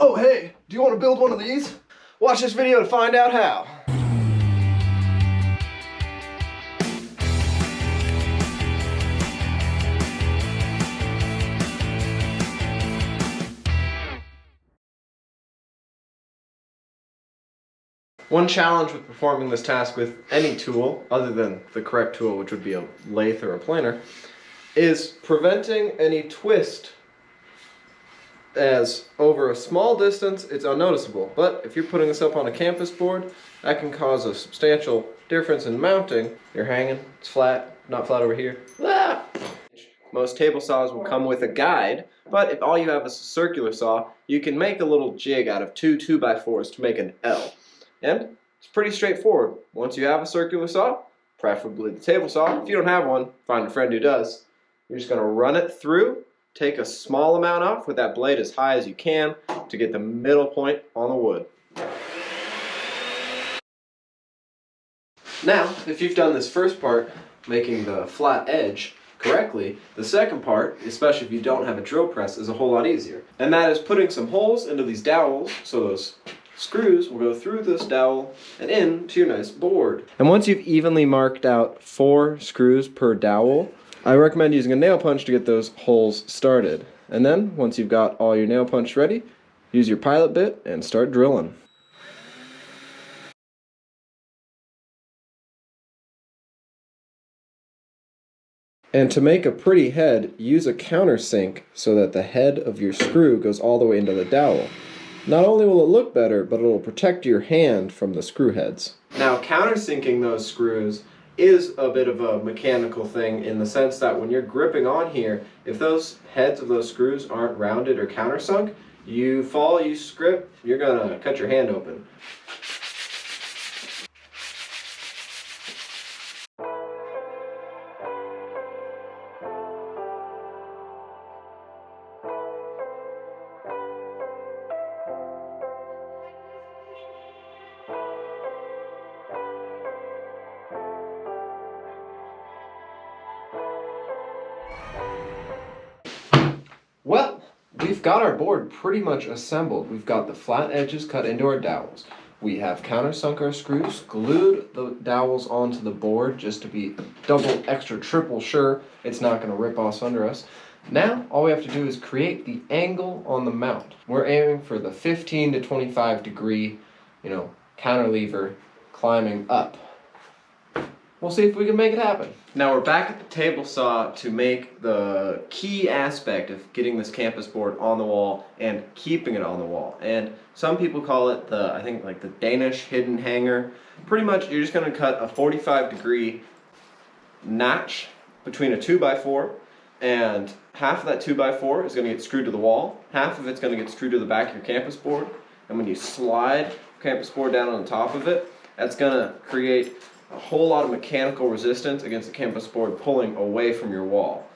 Oh hey, do you want to build one of these? Watch this video to find out how. One challenge with performing this task with any tool, other than the correct tool, which would be a lathe or a planer, is preventing any twist, as over a small distance it's unnoticeable. But if you're putting this up on a campus board, that can cause a substantial difference in mounting. You're hanging, it's flat, not flat over here. Ah! Most table saws will come with a guide, but if all you have is a circular saw, you can make a little jig out of two 2x4s to make an L. And it's pretty straightforward. Once you have a circular saw, preferably the table saw, if you don't have one, find a friend who does. You're just going to run it through, take a small amount off with that blade as high as you can to get the middle point on the wood. Now, if you've done this first part, making the flat edge correctly, the second part, especially if you don't have a drill press, is a whole lot easier. And that is putting some holes into these dowels, so those screws will go through this dowel and into your nice board. And once you've evenly marked out 4 screws per dowel, I recommend using a nail punch to get those holes started. And then, once you've got all your nail punch ready, use your pilot bit and start drilling. And to make a pretty head, use a countersink so that the head of your screw goes all the way into the dowel. Not only will it look better, but it will protect your hand from the screw heads. Now, countersinking those screws is a bit of a mechanical thing in the sense that when you're gripping on here, if those heads of those screws aren't rounded or countersunk, you fall, you scrip, you're gonna cut your hand open. Well, we've got our board pretty much assembled. We've got the flat edges cut into our dowels. We have countersunk our screws, glued the dowels onto the board just to be double, extra, triple sure it's not going to rip off under us. Now, all we have to do is create the angle on the mount. We're aiming for the 15 to 25 degree, counterlever climbing up. We'll see if we can make it happen. Now we're back at the table saw to make the key aspect of getting this campus board on the wall and keeping it on the wall. And some people call it the Danish hidden hanger. Pretty much you're just going to cut a 45-degree notch between a 2x4, and half of that 2x4 is going to get screwed to the wall, half of it's going to get screwed to the back of your campus board, and when you slide the campus board down on top of it, that's going to create a whole lot of mechanical resistance against the campus board pulling away from your wall.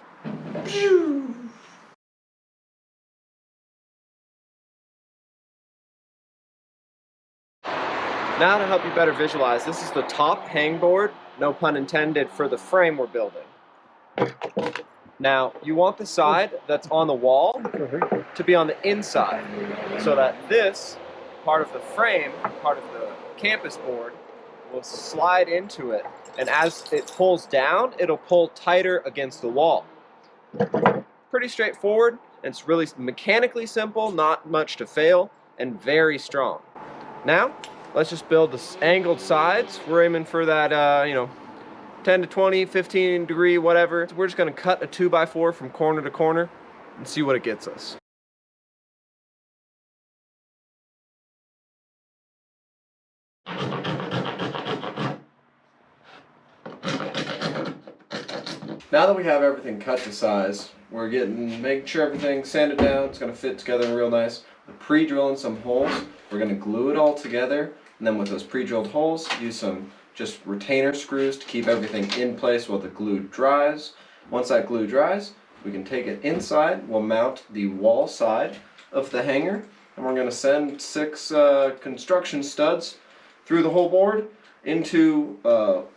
Now to help you better visualize, this is the top hangboard, no pun intended, for the frame we're building. Now, you want the side that's on the wall to be on the inside, so that this part of the frame, part of the campus board, will slide into it, and as it pulls down, it'll pull tighter against the wall. Pretty straightforward, and it's really mechanically simple, not much to fail, and very strong. Now, let's just build the angled sides. We're aiming for that, 10 to 20, 15 degree, whatever. We're just going to cut a 2x4 from corner to corner and see what it gets us. Now that we have everything cut to size, we're making sure everything's sanded down. It's going to fit together real nice. We're pre-drilling some holes. We're going to glue it all together, and then with those pre-drilled holes, use some just retainer screws to keep everything in place while the glue dries. Once that glue dries, we can take it inside. We'll mount the wall side of the hanger, and we're going to send 6 construction studs through the whole board into,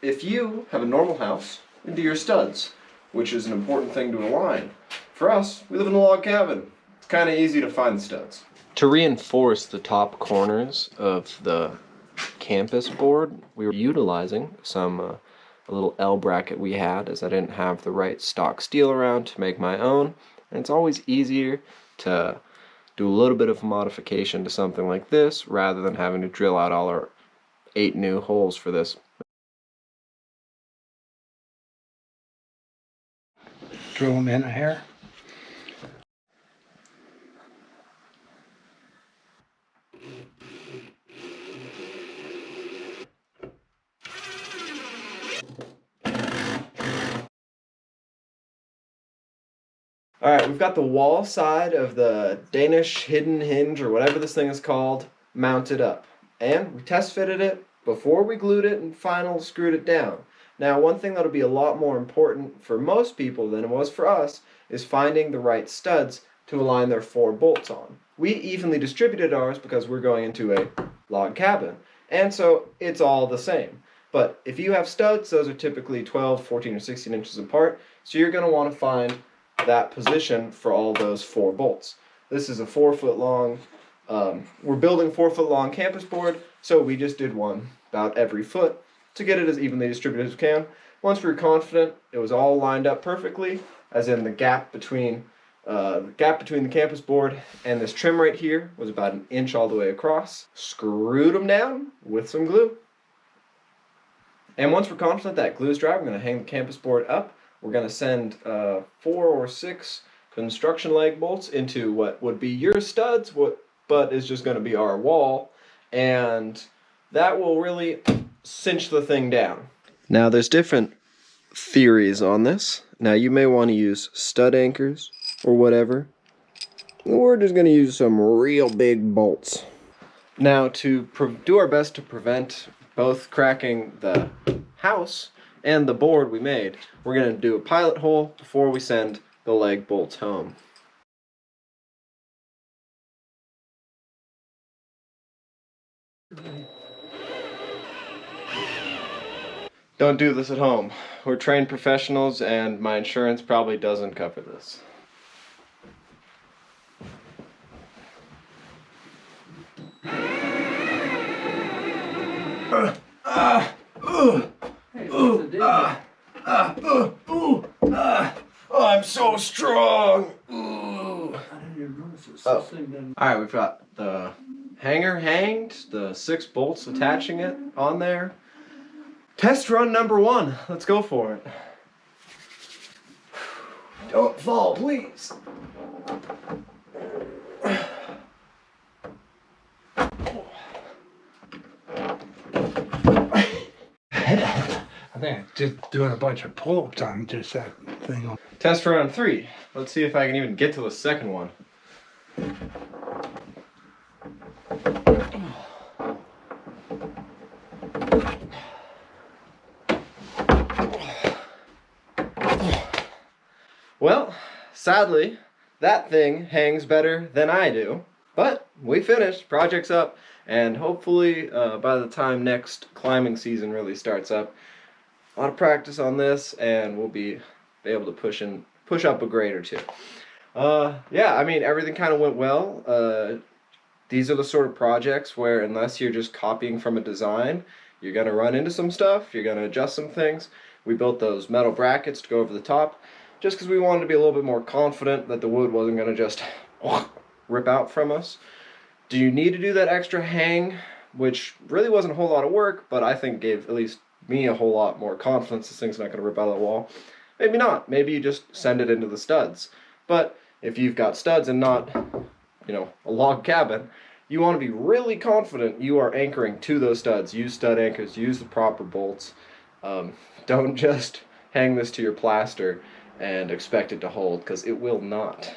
if you have a normal house, into your studs, which is an important thing to align. For us, we live in a log cabin. It's kind of easy to find the studs. To reinforce the top corners of the campus board, we were utilizing a little L bracket we had, as I didn't have the right stock steel around to make my own. And it's always easier to do a little bit of modification to something like this rather than having to drill out all our 8 new holes for this. Drill them in here. Alright, we've got the wall side of the Danish hidden hinge, or whatever this thing is called, mounted up. And we test fitted it before we glued it and final screwed it down. Now, one thing that'll be a lot more important for most people than it was for us is finding the right studs to align their 4 bolts on. We evenly distributed ours because we're going into a log cabin, and so it's all the same. But if you have studs, those are typically 12, 14, or 16 inches apart, so you're going to want to find that position for all those 4 bolts. This is a 4-foot long, we're building 4-foot long campus board, so we just did one about every foot to get it as evenly distributed as we can. Once we were confident it was all lined up perfectly, as in the gap between the campus board and this trim right here was about 1 inch all the way across, screwed them down with some glue. And once we're confident that glue is dry, we're going to hang the campus board up. We're going to send 4 or 6 construction leg bolts into what would be your studs, but is just going to be our wall, and that will really cinch the thing down. Now, there's different theories on this. Now, you may want to use stud anchors or whatever. We're just going to use some real big bolts. Now, to do our best to prevent both cracking the house and the board we made, we're going to do a pilot hole before we send the leg bolts home. Don't do this at home. We're trained professionals and my insurance probably doesn't cover this. I'm so strong. Alright, we've got the hanger hanged, the 6 bolts attaching it on there. Test run number 1. Let's go for it. Don't fall, please. I think just doing a bunch of pull-ups on just that thing. Test run 3. Let's see if I can even get to the second one. Well, sadly, that thing hangs better than I do, but we finished, project's up, and hopefully by the time next climbing season really starts up, a lot of practice on this, and we'll be able to push up a grade or 2. Yeah, I mean, everything kind of went well. These are the sort of projects where unless you're just copying from a design, you're going to run into some stuff, you're going to adjust some things. We built those metal brackets to go over the top, just because we wanted to be a little bit more confident that the wood wasn't going to just rip out from us. Do you need to do that extra hang, which really wasn't a whole lot of work, but I think gave at least me a whole lot more confidence this thing's not going to rip out of the wall? Maybe not. Maybe you just send it into the studs. But if you've got studs and not, a log cabin, you want to be really confident you are anchoring to those studs. Use stud anchors, use the proper bolts. Don't just hang this to your plaster and expect it to hold, because it will not.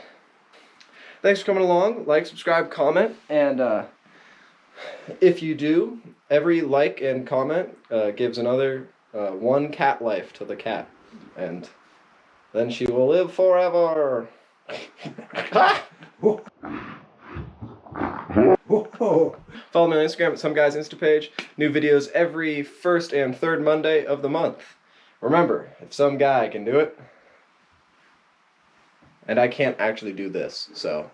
Thanks for coming along. Like, subscribe, comment, and if you do, every like and comment gives another 1 cat life to the cat, and then she will live forever. Follow me on Instagram at SomeGuy's Insta page. New videos every 1st and 3rd Monday of the month. Remember, if some guy can do it, and I can't actually do this, so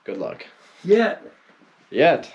good luck. Yeah. Yet.